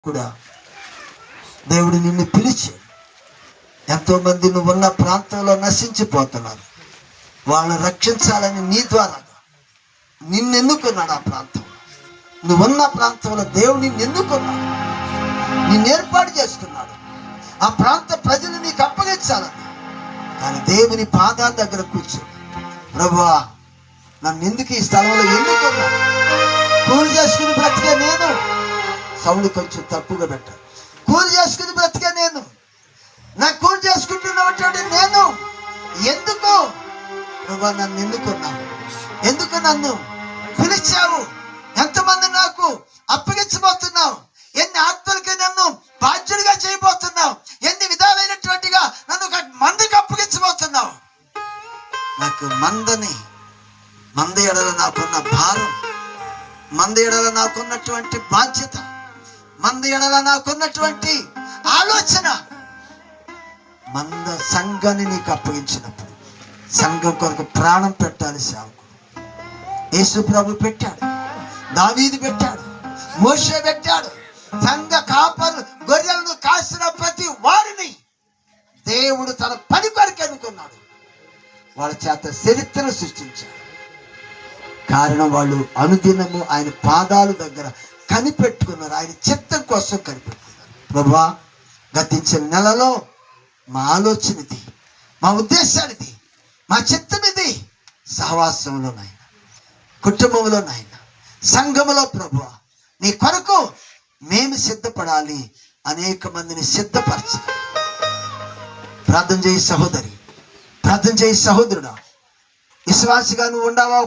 కూడా దేవుడు నిన్ను పిలిచి, ఎంతో మంది నువ్వున్న ప్రాంతంలో నశించిపోతున్నారు, వాళ్ళని రక్షించాలని నీ ద్వారా నిన్ను ఎన్నుకున్నాడు. ఆ ప్రాంతంలో నువ్వున్న ప్రాంతంలో దేవుడు నిన్ను ఎన్నుకున్నాడు, నిన్ను ఏర్పాటు చేసుకున్నాడు. ఆ ప్రాంత ప్రజలు నీకు అప్పగించాలని. కానీ దేవుని పాదాల దగ్గర కూర్చో, ప్రభువా నన్ను ఎందుకు ఈ స్థలంలో ఎన్నుకున్నాడు? కూలి చేసుకుని బ్రతికే నేను, సౌండ్ కొంచెం తప్పుగా పెట్టాను, కూలి చేసుకుని బ్రతికే నేను, నా కూలి చేసుకుంటున్నటువంటి నేను ఎందుకు ప్రభువా నన్ను ఎన్నుకున్నావు? ఎందుకు నన్ను పిలిచావు? ఎంతమంది నాకు అప్పగించబోతున్నావు? ఎన్ని ఆత్మలకి నన్ను బాధ్యుడిగా చేయబోతున్నావు? ఎన్ని విధాలైనటువంటిగా నన్ను ఒక మందికి అప్పగించబోతున్నావు? నాకు మంద ఎడల నాకున్న భారం, మంద ఎడల నాకున్నటువంటి బాధ్యత, మంద ఎడల నాకున్నటువంటి ఆలోచన, మంద సంఘాన్ని నీకు అప్పగించినప్పుడు సంఘం కొరకు ప్రాణం పెట్టాలి. సేవకు యేసు ప్రభు పెట్టాడు, దావీదు పెట్టాడు, మోషే పెట్టాడు. సంఘ కాపరు గొర్రెలను కాసిన ప్రతి వారిని దేవుడు తన పని కొరకు ఎన్నుకున్నాడు. వాళ్ళ చేత చరిత్రను సృష్టించాడు. కారణం వాళ్ళు అనుదినము ఆయన పాదాల దగ్గర కనిపెట్టుకున్నారు, ఆయన చిత్తం కోసం కనిపెట్టుకున్నారు. ప్రభువా గతించిన నెలలో మా ఆలోచన ఇది, మా ఉద్దేశానిది, మా చిత్తం ఇది. సహవాసంలో నాయన, కుటుంబంలో నాయన, సంఘములో ప్రభువా నీ కొరకు మేము సిద్ధపడాలి. అనేక మందిని సిద్ధపరచాలి. ప్రార్థన చేయి సహోదరి, ప్రార్థన చేయి సహోదరుడా. విశ్వాసిగా నువ్వు ఉండవా?